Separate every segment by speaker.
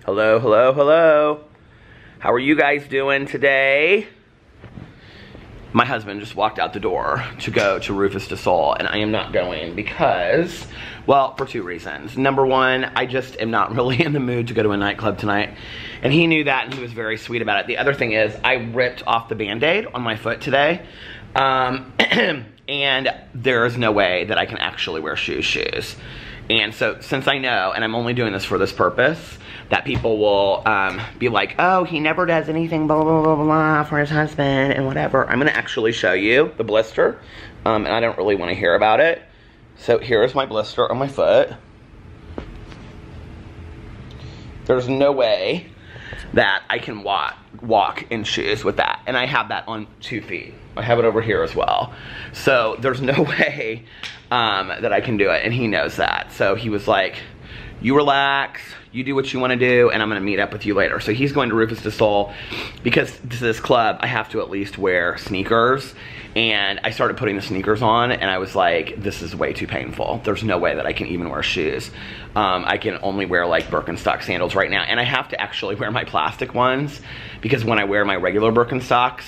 Speaker 1: Hello, hello, hello. How are you guys doing today? My husband just walked out the door to go to Rufus Du Sol, and I am not going because, well, for two reasons. Number one, I just am not really in the mood to go to a nightclub tonight, and he knew that, and he was very sweet about it. The other thing is, I ripped off the Band-Aid on my foot today, and there is no way that I can actually wear shoes. And so, since I know, and I'm only doing this for this purpose, that people will be like, oh, he never does anything blah, blah, blah, blah, blah for his husband and whatever. I'm gonna actually show you the blister, and I don't really wanna hear about it. So here's my blister on my foot. There's no way that I can walk in shoes with that. And I have that on 2 feet. I have it over here as well. So there's no way that I can do it, and he knows that. So he was like, you relax, you do what you want to do, and I'm going to meet up with you later. So he's going to Rufus Du Sol because to this club, I have to at least wear sneakers. And I started putting the sneakers on, and I was like, this is way too painful. There's no way that I can even wear shoes. I can only wear like Birkenstock sandals right now. And I have to actually wear my plastic ones because when I wear my regular Birkenstocks,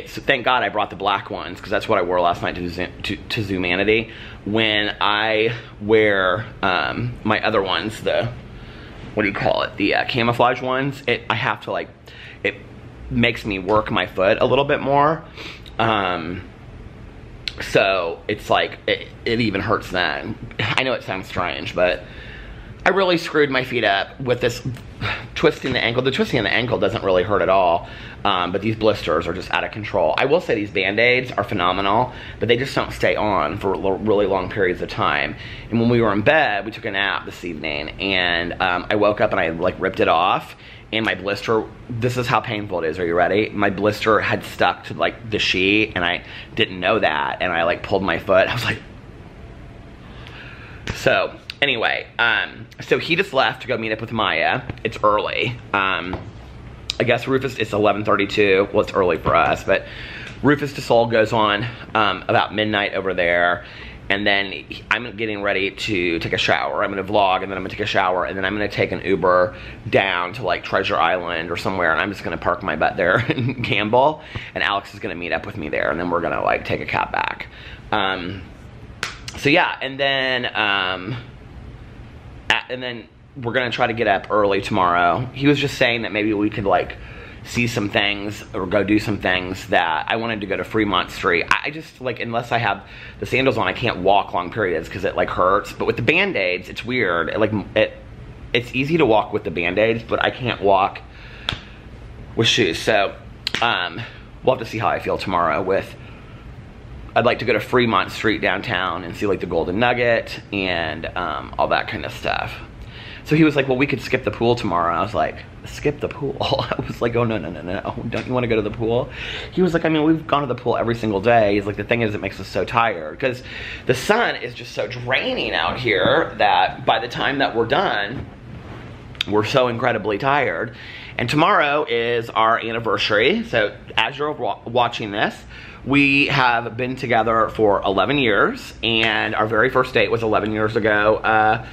Speaker 1: thank God I brought the black ones because that's what I wore last night to Zoomanity. When I wear my other ones, the, what do you call it, the camouflage ones, I have to like, it makes me work my foot a little bit more. So it's like, it even hurts then. I know it sounds strange, but I really screwed my feet up with this twisting the ankle. The twisting of the ankle doesn't really hurt at all, but these blisters are just out of control. I will say these Band-Aids are phenomenal, but they just don't stay on for really long periods of time. And when we were in bed, we took a nap this evening, and I woke up and I like ripped it off, and my blister, this is how painful it is. Are you ready? My blister had stuck to like the sheet, and I didn't know that, and I like pulled my foot. I was like, so anyway, so he just left to go meet up with Maya. It's early. I guess Rufus, it's 11:32. Well, it's early for us, but Rufus Du Sol goes on about midnight over there. And then I'm getting ready to take a shower. I'm gonna vlog, and then I'm gonna take a shower, and then I'm gonna take an Uber down to like Treasure Island or somewhere, and I'm just gonna park my butt there and gamble. And Alex is gonna meet up with me there, and then we're gonna like take a cab back. So yeah, and then we're gonna try to get up early tomorrow. He was just saying that maybe we could like see some things or go do some things. That I wanted to go to Fremont Street. I just like, unless I have the sandals on, I can't walk long periods because it like hurts. But with the Band-Aids, it's weird. It's easy to walk with the Band-Aids, but I can't walk with shoes. So we'll have to see how I feel tomorrow with, I'd like to go to Fremont Street downtown and see like the Golden Nugget and all that kind of stuff. So he was like, well, we could skip the pool tomorrow. I was like, skip the pool? I was like, oh, no. Don't you want to go to the pool? He was like, I mean, we've gone to the pool every single day. He's like, the thing is, it makes us so tired because the sun is just so draining out here that by the time that we're done, we're so incredibly tired. And tomorrow is our anniversary. So as you're watching this, we have been together for 11 years, and our very first date was 11 years ago,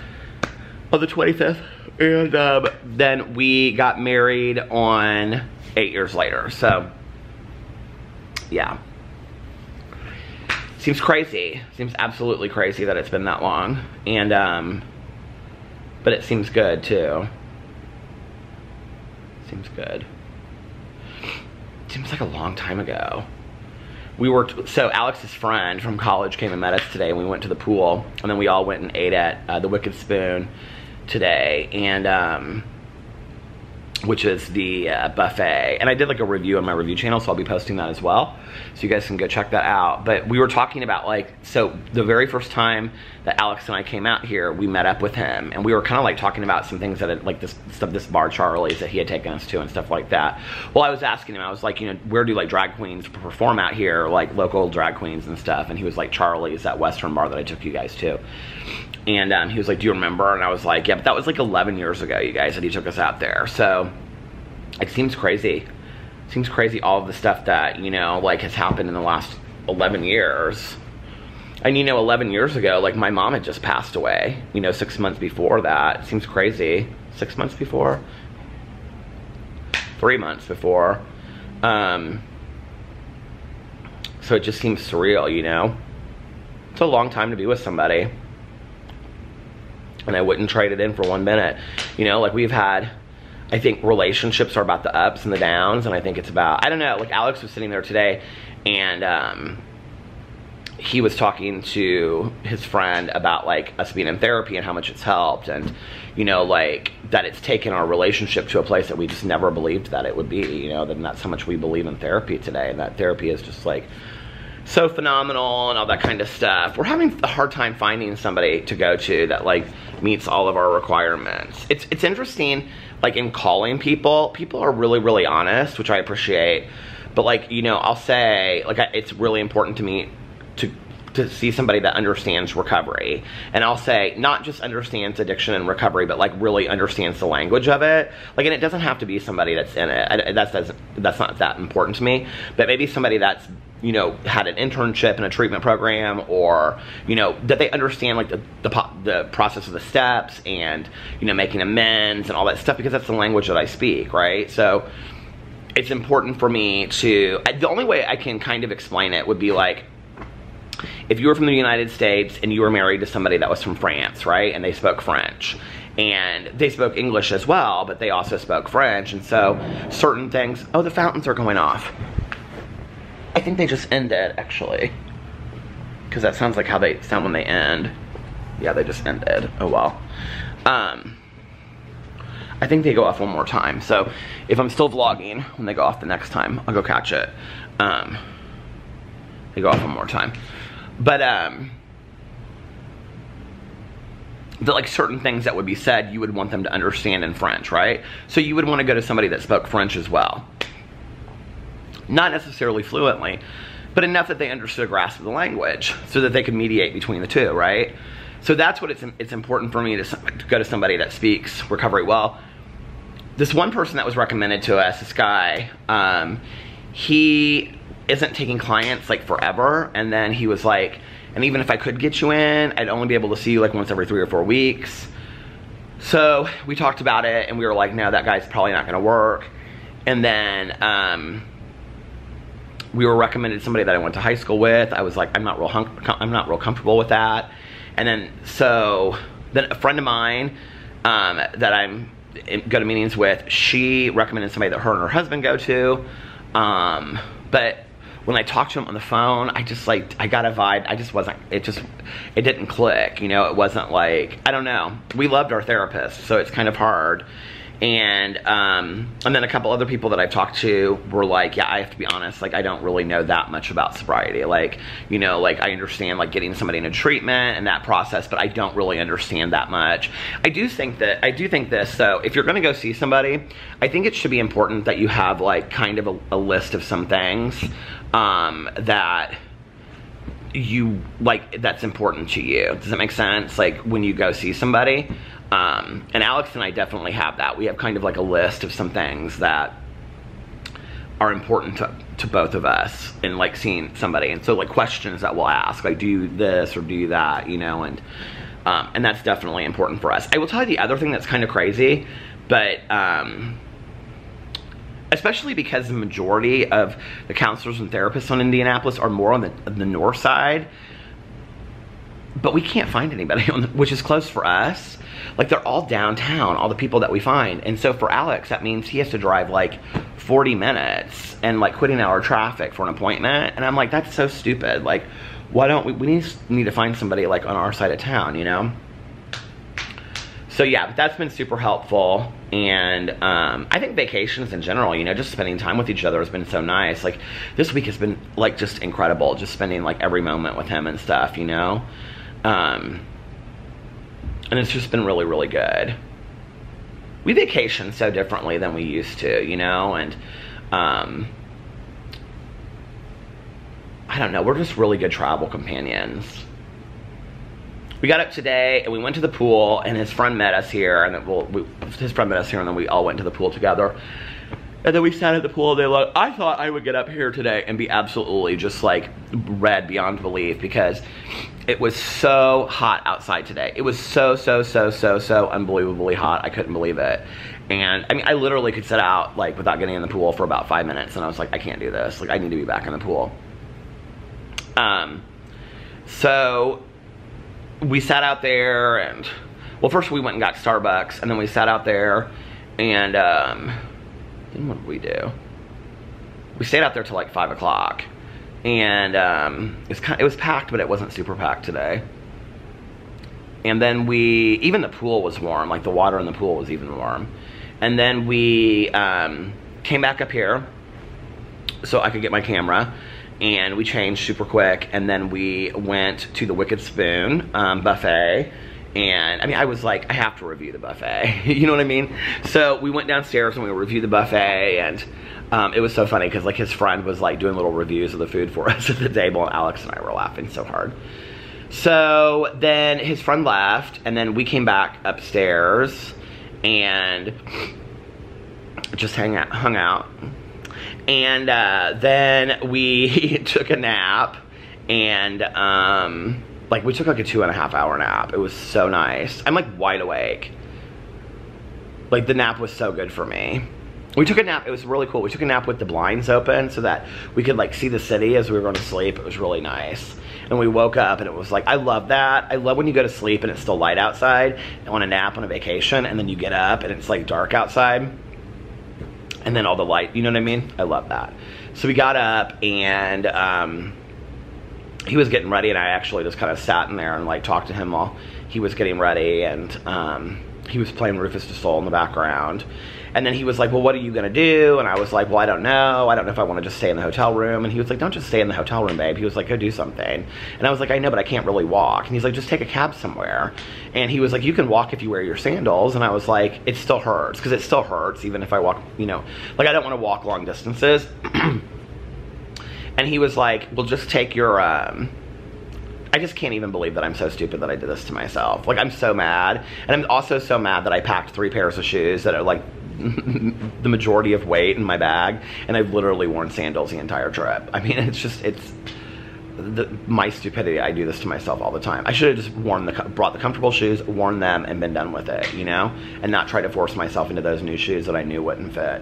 Speaker 1: on the 25th, and then we got married on 8 years later. So yeah, seems crazy. Seems absolutely crazy that it's been that long, and but it seems good too. Seems good. Seems like a long time ago. We were, so Alex's friend from college came and met us today, and we went to the pool, and then we all went and ate at the Wicked Spoon today, and which is the buffet. And I did like a review on my review channel, so I'll be posting that as well, so you guys can go check that out. But we were talking about like, so the very first time that Alex and I came out here, we met up with him, and we were kind of like talking about some things that had, like this bar Charlie's that he had taken us to and stuff like that. Well, I was asking him, I was like, you know, where do like drag queens perform out here, like local drag queens and stuff? And he was like, Charlie's, that Western bar that I took you guys to. And he was like, do you remember? And I was like, yeah, but that was like 11 years ago, you guys, that he took us out there. So it seems crazy. It seems crazy all of the stuff that, you know, like has happened in the last 11 years. And, you know, 11 years ago, like, my mom had just passed away, you know, 6 months before that. It seems crazy. 6 months before? 3 months before. So it just seems surreal, you know? It's a long time to be with somebody. And I wouldn't trade it in for 1 minute. You know, like, we've had, I think relationships are about the ups and the downs, and I think it's about, I don't know, like, Alex was sitting there today, and he was talking to his friend about, like, us being in therapy and how much it's helped, and, you know, like, that it's taken our relationship to a place that we just never believed that it would be, you know, that that's how much we believe in therapy today, and that therapy is just, like, so phenomenal and all that kind of stuff. We're having a hard time finding somebody to go to that, like, meets all of our requirements. It's interesting, like, in calling people are really, really honest, which I appreciate. But, like, you know, I'll say, like, it's really important to me to see somebody that understands recovery. And I'll say, not just understands addiction and recovery, but, like, really understands the language of it. Like, and it doesn't have to be somebody that's in it. That's not that important to me. But maybe somebody that's, you know, had an internship in a treatment program, or, you know, that they understand, like, the process of the steps and, you know, making amends and all that stuff, because that's the language that I speak, right? So it's important for me to, the only way I can kind of explain it would be, like, if you were from the United States and you were married to somebody that was from France, right, and they spoke French, and they spoke English as well, but they also spoke French, and so certain things, oh, the fountains are going off. I think they just ended, actually, because that sounds like how they sound when they end. Yeah, they just ended. Oh, well. I think they go off one more time, so if I'm still vlogging when they go off the next time, I'll go catch it. They go off one more time. But, the, like, certain things that would be said, you would want them to understand in French, right? So you would want to go to somebody that spoke French as well. Not necessarily fluently, but enough that they understood, grasp of the language, so that they could mediate between the two, right? So that's what it's important for me to go to somebody that speaks recovery well. This one person that was recommended to us, this guy, he isn't taking clients, like, forever, and then he was like, and even if I could get you in, I'd only be able to see you, like, once every 3 or 4 weeks. So we talked about it, and we were like, no, that guy's probably not gonna work. And then we were recommended somebody that I went to high school with. I was like, I'm not real comfortable with that. And then then a friend of mine that I'm go to meetings with, she recommended somebody that her and her husband go to. But when I talked to him on the phone, I just, like, I got a vibe. I just wasn't, it didn't click, you know? It wasn't like, I don't know. We loved our therapist, so it's kind of hard. And then a couple other people that I've talked to were like, yeah, I have to be honest, like, I don't really know that much about sobriety. Like, you know, like, I understand, like, getting somebody into treatment and that process, but I don't really understand that much. I do think this, though, if you're gonna go see somebody, I think it should be important that you have, like, kind of a list of some things that you, like, that's important to you. Does that make sense? Like, when you go see somebody. And Alex and I definitely have that. We have kind of like a list of some things that are important to both of us in, like, seeing somebody. And so, like, questions that we'll ask, like, do you this or do you that, you know, and that's definitely important for us. I will tell you the other thing that's kind of crazy, but especially because the majority of the counselors and therapists on Indianapolis are more on the north side, but we can't find anybody which is close for us. Like, they're all downtown, all the people that we find. And so for Alex, that means he has to drive, like, 40 minutes and, like, quit an hour traffic for an appointment. And I'm like, that's so stupid. Like, why don't we need to find somebody, like, on our side of town, you know? So yeah, but that's been super helpful. And I think vacations in general, you know, just spending time with each other has been so nice. Like, this week has been, like, just incredible, just spending, like, every moment with him and stuff, you know? And it's just been really, really good. We vacation so differently than we used to, you know? And I don't know, we're just really good travel companions. We got up today and we went to the pool, and his friend met us here, and his friend met us here, and then we all went to the pool together. And then we sat at the pool all day long. I thought I would get up here today and be absolutely just like red beyond belief because it was so hot outside today. It was so unbelievably hot. I couldn't believe it. And I mean, I literally could sit out like without getting in the pool for about 5 minutes, and I was like, I can't do this. Like, I need to be back in the pool. So we sat out there and, well, first we went and got Starbucks, and then we sat out there and, then what did we do? We stayed out there till like 5 o'clock, and it was packed, but it wasn't super packed today. And then even the pool was warm, like the water in the pool was even warm. And then we came back up here so I could get my camera, and we changed super quick, and then we went to the Wicked Spoon buffet. And I mean, I was like, I have to review the buffet. You know what I mean? So we went downstairs and we reviewed the buffet, and it was so funny because like his friend was like doing little reviews of the food for us at the table, and Alex and I were laughing so hard. So then his friend left, and then we came back upstairs and just hung out. And then we took a nap, and like, we took like a 2.5 hour nap. It was so nice. I'm like wide awake. Like, the nap was so good for me. We took a nap, it was really cool. We took a nap with the blinds open so that we could like see the city as we were going to sleep. It was really nice. And we woke up and it was like, I love that. I love when you go to sleep and it's still light outside on a nap on a vacation, and then you get up and it's like dark outside. And then all the light, you know what I mean? I love that. So we got up, and he was getting ready, and I actually just kind of sat in there and like talked to him while he was getting ready, and he was playing Rufus Du Sol in the background. And then he was like, well, what are you gonna do? And I was like, well, I don't know if I want to just stay in the hotel room. And he was like, don't just stay in the hotel room, babe. He was like, go do something. And I was like, I know, but I can't really walk. And he's like, just take a cab somewhere. And he was like, you can walk if you wear your sandals. And I was like, it still hurts, because it still hurts even if I walk, you know, like, I don't want to walk long distances. And he was like, well, just take your, I just can't even believe that I'm so stupid that I did this to myself. Like, I'm so mad. And I'm also so mad that I packed 3 pairs of shoes that are like the majority of weight in my bag, and I've literally worn sandals the entire trip. I mean, it's just, my stupidity. I do this to myself all the time. I should have just brought the comfortable shoes, worn them, and been done with it, you know? And not try to force myself into those new shoes that I knew wouldn't fit.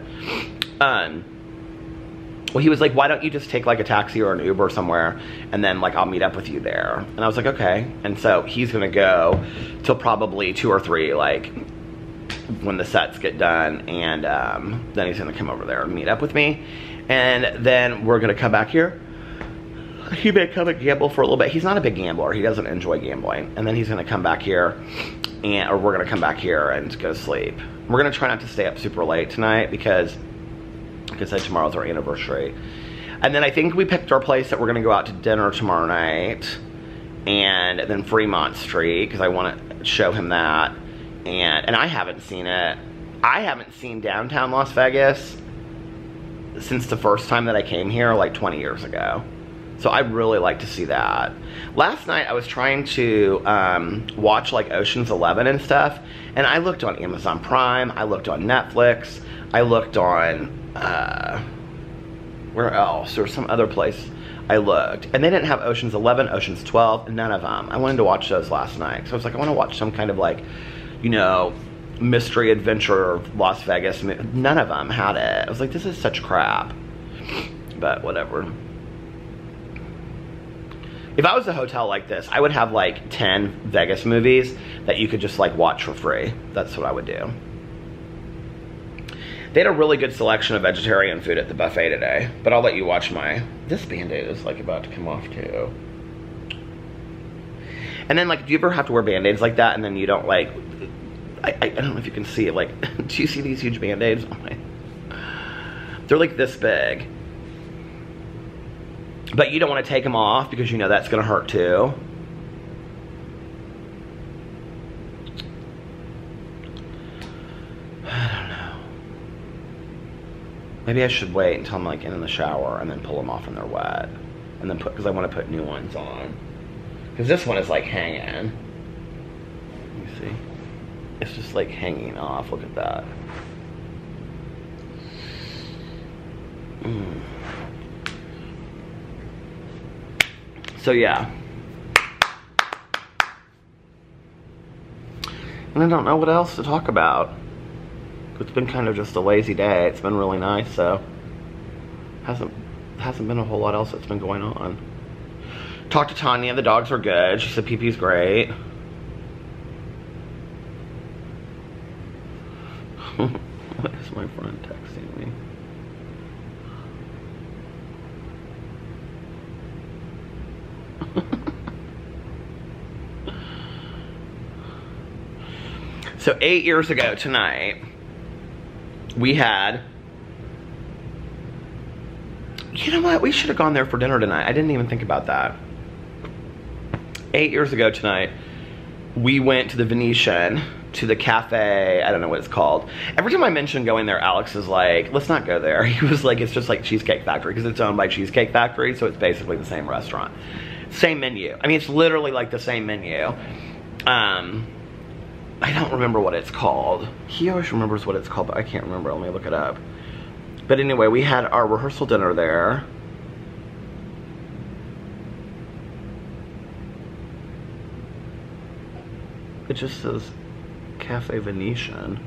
Speaker 1: Well, he was like, why don't you just take like a taxi or an Uber somewhere, and then like I'll meet up with you there. And I was like, okay. And so he's gonna go till probably 2 or 3, like when the sets get done, and then he's gonna come over there and meet up with me, and then we're gonna come back here. He may come and gamble for a little bit. He's not a big gambler. He doesn't enjoy gambling. And then he's gonna come back here, or we're gonna come back here and go sleep. We're gonna try not to stay up super late tonight because, like I said, tomorrow's our anniversary. And then I think we picked our place that we're gonna go out to dinner tomorrow night, and then Fremont Street, because I want to show him that. And I haven't seen it. I haven't seen downtown Las Vegas since the first time that I came here, like 20 years ago. So I'd really like to see that. Last night I was trying to watch like Ocean's 11 and stuff, and I looked on Amazon Prime, I looked on Netflix, I looked on, where else? There was some other place I looked, and they didn't have Ocean's 11, Ocean's 12, none of them. I wanted to watch those last night. So I was like, I want to watch some kind of like, you know, mystery adventure Las Vegas. None of them had it. I was like, this is such crap. But whatever. If I was a hotel like this, I would have like 10 Vegas movies that you could just like watch for free. That's what I would do. They had a really good selection of vegetarian food at the buffet today, but I'll let you watch this Band-Aid is like about to come off too. And then like, do you ever have to wear Band-Aids like that and then you don't like, I don't know if you can see it, like, do you see these huge Band-Aids? Oh my. They're like this big. But you don't want to take them off because you know that's going to hurt too. I don't know. Maybe I should wait until I'm like in the shower and then pull them off when they're wet. And then because I want to put new ones on. Because this one is like hanging. Let me see. It's just like hanging off. Look at that. So yeah. And I don't know what else to talk about. It's been kind of just a lazy day. It's been really nice, so hasn't been a whole lot else that's been going on. Talked to Tanya, the dogs are good. She said Pee-Pee's great. What is my friend texting me? So 8 years ago tonight, we had, you know what, we should have gone there for dinner tonight. I didn't even think about that. 8 years ago tonight, we went to the Venetian, to the cafe, I don't know what it's called. Every time I mention going there, Alex is like, let's not go there. He was like, it's just like Cheesecake Factory, because it's owned by Cheesecake Factory, so it's basically the same restaurant. Same menu. I mean, it's literally like the same menu. I don't remember what it's called. He always remembers what it's called, but I can't remember. Let me look it up. But anyway, we had our rehearsal dinner there. It just says Cafe Venetian.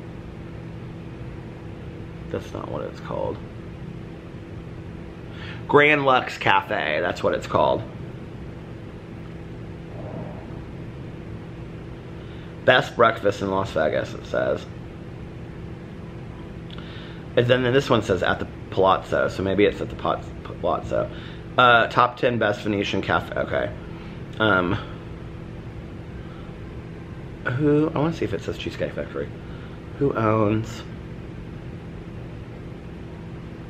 Speaker 1: That's not what it's called. Grand Lux Cafe, that's what it's called. Best breakfast in Las Vegas, it says. And then this one says at the Palazzo, so maybe it's at the Palazzo. Top 10 best Venetian cafe, okay. I want to see if it says Cheesecake Factory. Who owns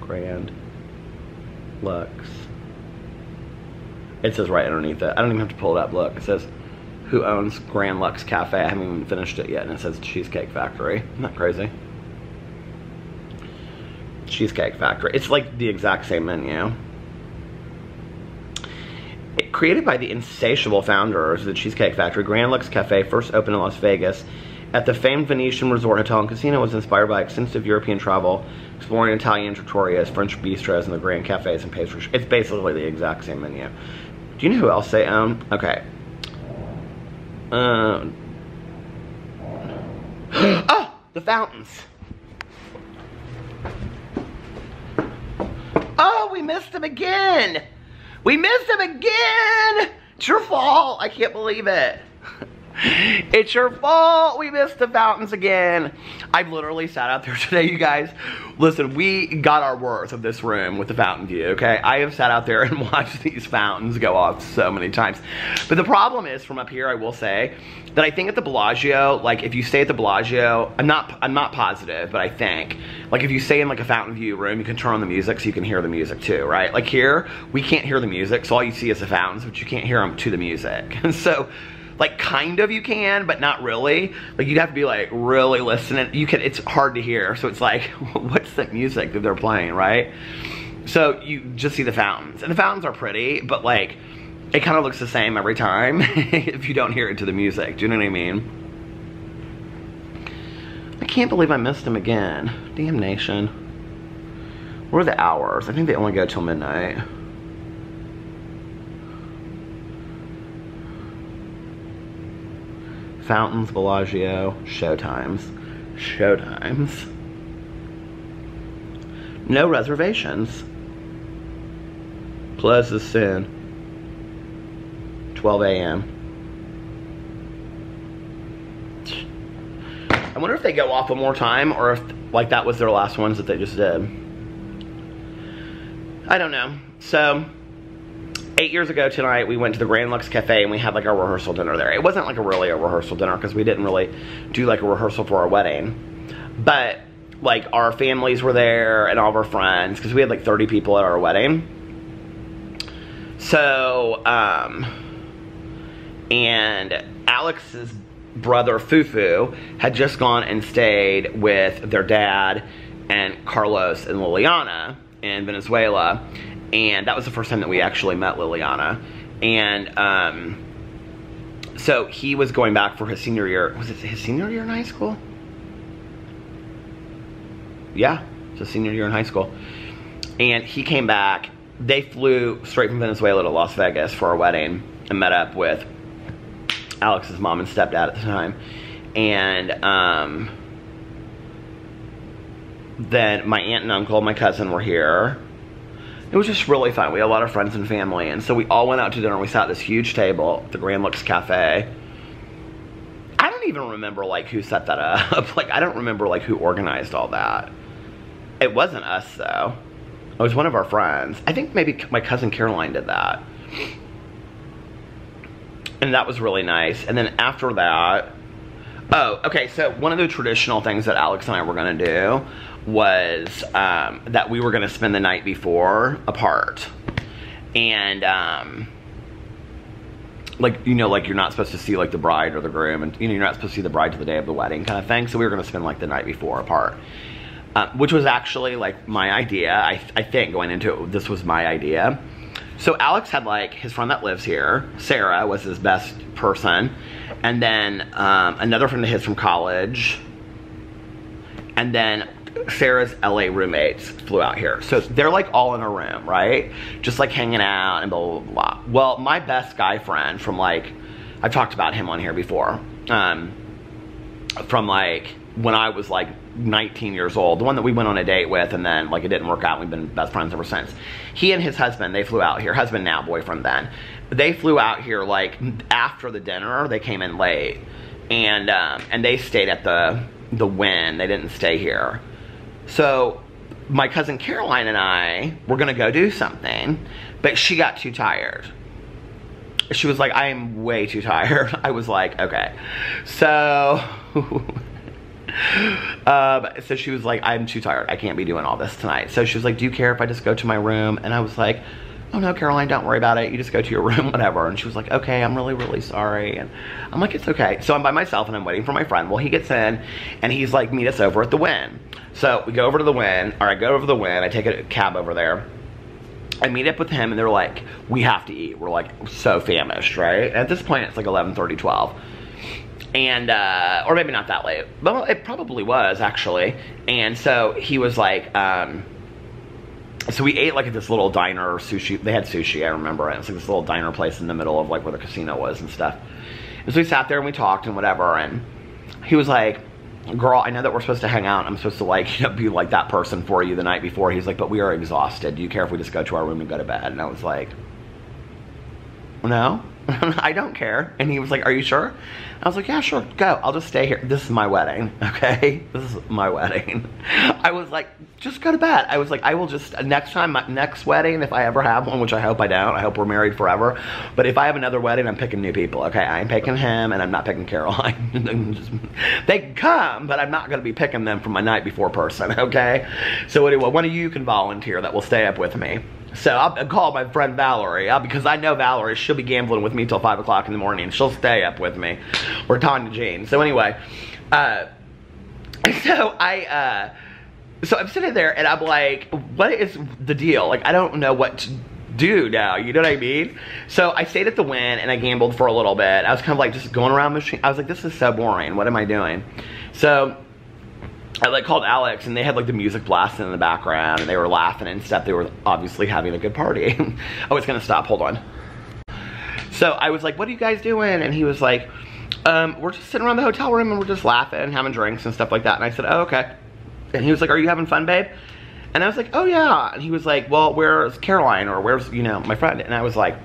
Speaker 1: Grand Lux? It says right underneath it. I don't even have to pull it up, look. It says, who owns Grand Lux Cafe? I haven't even finished it yet, and it says Cheesecake Factory. Isn't that crazy? Cheesecake Factory. It's like the exact same menu. Created by the insatiable founders of the Cheesecake Factory, Grand Lux Cafe first opened in Las Vegas at the famed Venetian Resort Hotel and Casino, was inspired by extensive European travel, exploring Italian trattorias, French bistros, and the grand cafes and pastries. It's basically the exact same menu. Do you know who else they own? Okay. Oh, the fountains. Oh, we missed them again. We missed them again. It's your fault. I can't believe it. It's your fault. We missed the fountains again. I've literally sat out there today, you guys. Listen, we got our worth of this room with the fountain view, okay? I have sat out there and watched these fountains go off so many times. But the problem is, from up here, I will say, that I think at the Bellagio, like if you stay at the Bellagio, I'm not positive, but I think, like if you stay in like a fountain view room, you can turn on the music so you can hear the music too, right? Like here, we can't hear the music, so all you see is the fountains, but you can't hear them to the music. And so, like kind of you can, but not really. Like you'd have to be like really listening. You can, it's hard to hear. So it's like, what's that music that they're playing, right? So you just see the fountains. And the fountains are pretty, but like, it kind of looks the same every time if you don't hear it to the music. Do you know what I mean? I can't believe I missed them again. Damnation. What are the hours? I think they only go till midnight. Fountains, Bellagio, showtimes. Showtimes. No reservations. Closes soon. 12 a.m. I wonder if they go off one more time, or if like that was their last ones that they just did. I don't know. So 8 years ago tonight, we went to the Grand Lux Cafe and we had like our rehearsal dinner there. It wasn't like really a rehearsal dinner because we didn't really do like a rehearsal for our wedding. But like our families were there and all of our friends, because we had like 30 people at our wedding. So, and Alex's brother Fufu had just gone and stayed with their dad and Carlos and Liliana in Venezuela. And that was the first time that we actually met Liliana. And so he was going back for his senior year. Was it his senior year in high school? Yeah, it's his senior year in high school. And he came back. They flew straight from Venezuela to Las Vegas for our wedding and met up with Alex's mom and stepdad at the time. And then my aunt and uncle, my cousin were here. It was just really fun. We had a lot of friends and family. And so we all went out to dinner. We sat at this huge table at the Grand Lux Cafe. I don't even remember like who set that up. Like I don't remember like who organized all that. It wasn't us though. It was one of our friends. I think maybe my cousin Caroline did that. And that was really nice. And then after that, oh, okay, so one of the traditional things that Alex and I were gonna do was that we were gonna spend the night before apart. And like, you know, like you're not supposed to see like the bride or the groom, and you know, you're not supposed to see the bride to the day of the wedding kind of thing. So we were gonna spend like the night before apart. Which was actually like my idea. I think going into it, this was my idea. So Alex had like his friend that lives here, Sarah was his best person. And then another friend of his from college. And then Sarah's LA roommates flew out here. So they're like all in a room, right? Just like hanging out and blah, blah, blah. Well, my best guy friend from like, I've talked about him on here before. From like when I was like 19 years old, the one that we went on a date with and then like it didn't work out, we've been best friends ever since. He and his husband, they flew out here, husband now, boyfriend then. They flew out here like after the dinner, they came in late. And they stayed at the Wynn, they didn't stay here. So my cousin Caroline and I were gonna go do something, but she got too tired. She was like, I am way too tired. I was like, okay. So, so she was like, I'm too tired. I can't be doing all this tonight. So she was like, do you care if I just go to my room? And I was like, oh no, Caroline, don't worry about it. You just go to your room, whatever. And she was like, okay, I'm really, really sorry. And I'm like, it's okay. So I'm by myself and I'm waiting for my friend. Well, he gets in and he's like, meet us over at the Wynn. So we go over to the Wynn, or I go over to the Wynn. I take a cab over there. I meet up with him and they're like, we have to eat. We're like so famished, right? And at this point, it's like 11:30, 12. And, or maybe not that late. Well, it probably was actually. And so he was like, so we ate like at this little diner, sushi. They had sushi, I remember it. It's like this little diner place in the middle of like where the casino was and stuff. And so we sat there and we talked and whatever. And he was like, girl, I know that we're supposed to hang out. I'm supposed to like, you know, be like that person for you the night before. He's like, but we are exhausted. Do you care if we just go to our room and go to bed? And I was like, no, I don't care. And he was like, are you sure? I was like, yeah, sure, go. I'll just stay here. This is my wedding, okay? This is my wedding. I was like, just go to bed. I was like, I will just, next time, my next wedding, if I ever have one, which I hope I don't, I hope we're married forever. But if I have another wedding, I'm picking new people, okay? I'm picking him and I'm not picking Caroline. They can come, but I'm not gonna be picking them from my night before person, okay? So anyway, one of you can volunteer that will stay up with me. So I'll call my friend Valerie, because I know Valerie, she'll be gambling with me till 5 o'clock in the morning. She'll stay up with me. Or Tanya Jean. So anyway, so I'm sitting there and I'm like, what is the deal? Like, I don't know what to do now, you know what I mean? So I stayed at the Wynn and I gambled for a little bit. I was kind of like just going around the machine. I was like, this is so boring. What am I doing? So I like called Alex and they had like the music blasting in the background and they were laughing and stuff. They were obviously having a good party. Oh, it's gonna stop, hold on. So I was like, what are you guys doing? And he was like, we're just sitting around the hotel room and we're just laughing and having drinks and stuff like that. And I said, oh, okay. And he was like, are you having fun, babe? And I was like, oh yeah. And he was like, well, where's Caroline, or where's, you know, my friend? And I was like,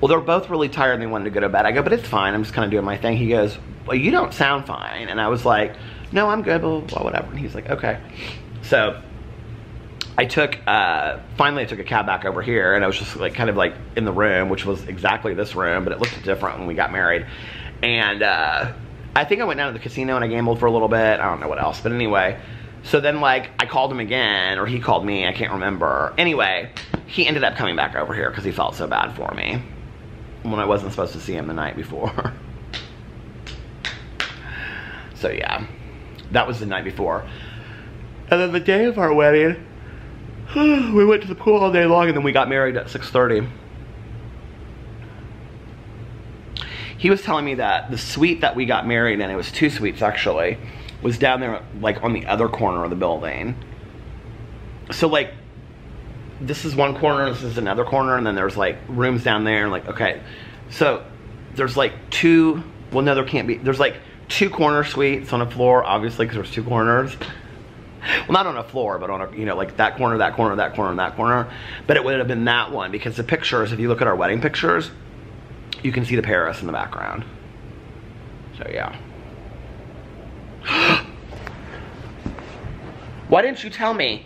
Speaker 1: well, they're both really tired and they wanted to go to bed. I go, but it's fine, I'm just kind of doing my thing. He goes, well, you don't sound fine. And I was like, no, I'm good, blah, blah, blah, whatever. And he's like, okay. So I took, finally I took a cab back over here and I was just like, kind of like in the room, which was exactly this room, but it looked different when we got married. And I think I went down to the casino and I gambled for a little bit. I don't know what else, but anyway. So then like, I called him again, or he called me, I can't remember. Anyway, he ended up coming back over here because he felt so bad for me when I wasn't supposed to see him the night before. So yeah, that was the night before. And then the day of our wedding, we went to the pool all day long and then we got married at 6:30. He was telling me that the suite that we got married in, it was 2 suites actually, was down there like on the other corner of the building. so like, this is one corner, this is another corner, and then there's like rooms down there, and like, okay. So there's like two, well no there can't be, there's like 2 corner suites on a floor, obviously, because there's 2 corners. Well, not on a floor, but on a, you know, like that corner, that corner, that corner, and that corner. But it would have been that one, because the pictures, if you look at our wedding pictures, you can see the Paris in the background. So yeah. Why didn't you tell me?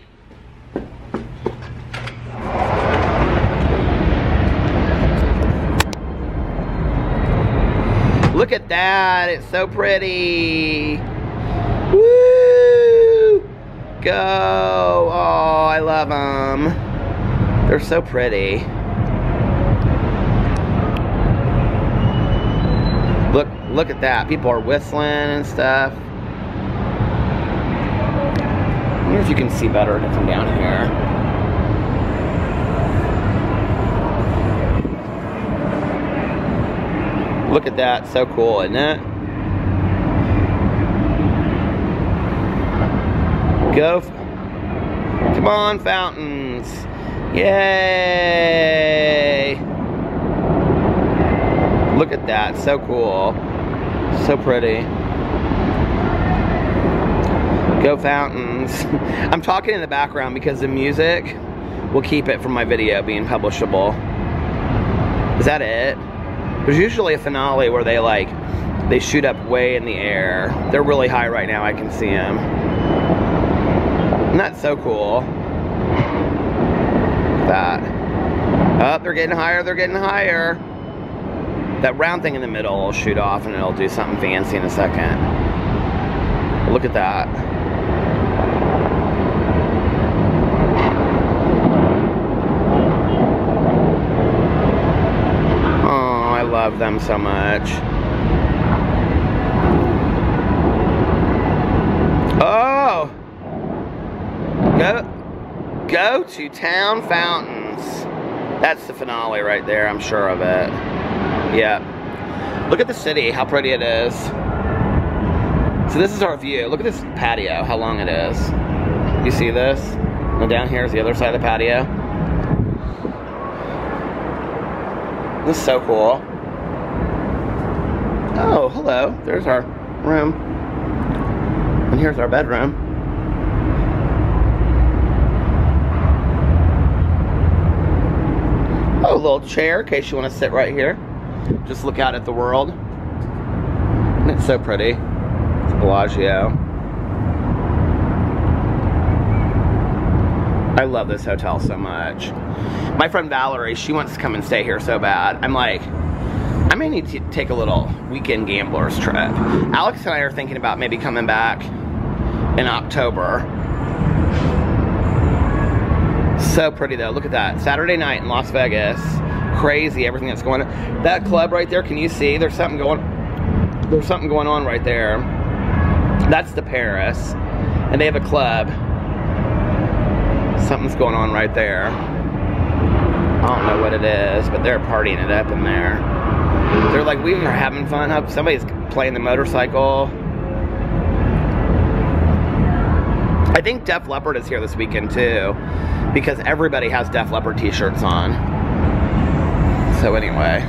Speaker 1: Look at that, it's so pretty. Woo! Go! Oh, I love them. They're so pretty. Look at that. People are whistling and stuff. I wonder if you can see better from down here. Look at that. So cool, isn't it? Go. Come on, fountains. Yay. Look at that. So cool. So pretty. Go fountains. I'm talking in the background because the music will keep it from my video being publishable. Is that it? There's usually a finale where they shoot up way in the air. They're really high right now. I can see them. And that's so cool. That. Oh, they're getting higher, they're getting higher. That round thing in the middle will shoot off and it'll do something fancy in a second. Look at that. Oh, I love them so much. Oh! Go to town fountains. That's the finale right there, I'm sure of it. Yeah. Look at the city, how pretty it is. So this is our view. Look at this patio, how long it is. You see this? And down here is the other side of the patio. This is so cool. Oh, hello. There's our room. And here's our bedroom. Oh, a little chair in case you want to sit right here. Just look out at the world. And it's so pretty. It's Bellagio. I love this hotel so much. My friend Valerie, she wants to come and stay here so bad. I'm like, I may need to take a little weekend gamblers trip. Alex and I are thinking about maybe coming back in October. So pretty though, look at that. Saturday night in Las Vegas. Crazy, everything that's going on. That club right there, can you see? There's something going on right there. That's the Paris. And they have a club. Something's going on right there. I don't know what it is, but they're partying it up in there. They're like, we are having fun. Somebody's playing the motorcycle. I think Def Leppard is here this weekend too, because everybody has Def Leppard t-shirts on. So anyway.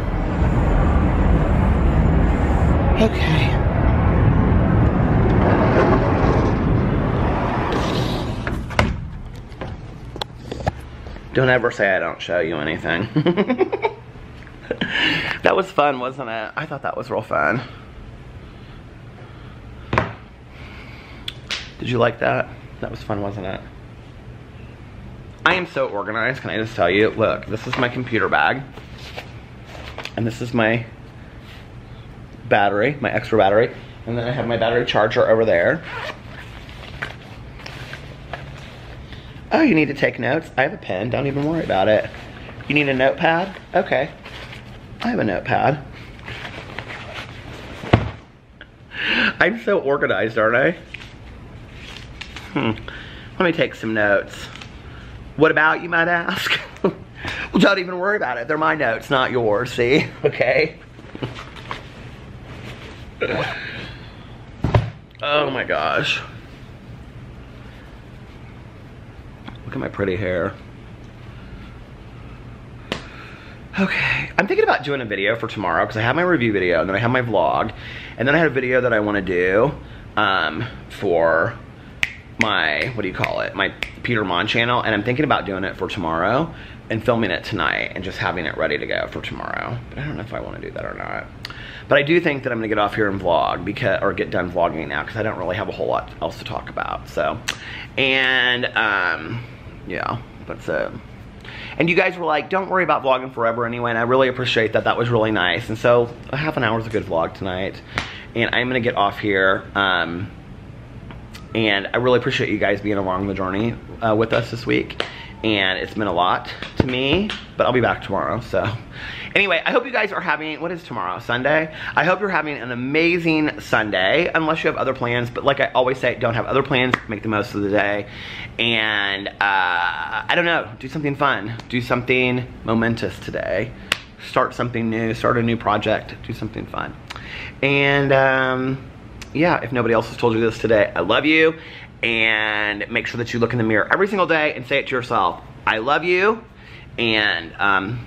Speaker 1: Okay. Don't ever say I don't show you anything. That was fun, wasn't it? I thought that was real fun. Did you like that? That was fun, wasn't it? I am so organized, can I just tell you? Look, this is my computer bag. And this is my battery, my extra battery. And then I have my battery charger over there. Oh, you need to take notes? I have a pen, don't even worry about it. You need a notepad? Okay. I have a notepad. I'm so organized, aren't I? Let me take some notes. What about, you might ask? Well, don't even worry about it. They're my notes, not yours, see? Okay? Oh my gosh. Look at my pretty hair. Okay, I'm thinking about doing a video for tomorrow because I have my review video and then I have my vlog and then I had a video that I want to do for my, what do you call it, my Peter Monn channel, and I'm thinking about doing it for tomorrow and filming it tonight and just having it ready to go for tomorrow. But I don't know if I want to do that or not. But I do think that I'm gonna get off here and vlog because, or get done vlogging now because I don't really have a whole lot else to talk about. So, and yeah, but so. And you guys were like, don't worry about vlogging forever anyway, and I really appreciate that. That was really nice. And so a half an hour is a good vlog tonight. And I'm gonna get off here. And I really appreciate you guys being along the journey with us this week. And it's been a lot to me, but I'll be back tomorrow, so. Anyway, I hope you guys are having, what is tomorrow, Sunday? I hope you're having an amazing Sunday, unless you have other plans, but like I always say, don't have other plans, make the most of the day. And I don't know, do something fun, do something momentous today. Start something new, start a new project, do something fun. And yeah, if nobody else has told you this today, I love you. And make sure that you look in the mirror every single day and say it to yourself, I love you. And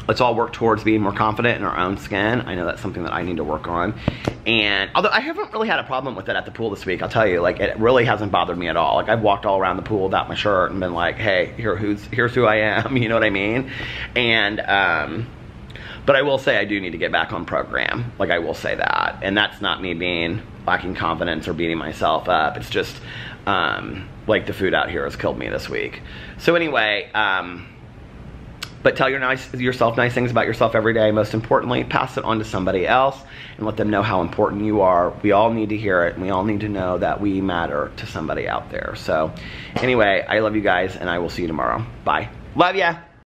Speaker 1: let's all work towards being more confident in our own skin. I know that's something that I need to work on. And although I haven't really had a problem with it at the pool this week, I'll tell you, like, it really hasn't bothered me at all. Like, I've walked all around the pool without my shirt and been like, hey, here's who I am, you know what I mean? And but I will say I do need to get back on program. Like, I will say that. And that's not me being lacking confidence or beating myself up. It's just like the food out here has killed me this week. So anyway, but tell yourself nice things about yourself every day. Most importantly, pass it on to somebody else and let them know how important you are. We all need to hear it, and we all need to know that we matter to somebody out there. So anyway, I love you guys, and I will see you tomorrow. Bye. Love ya.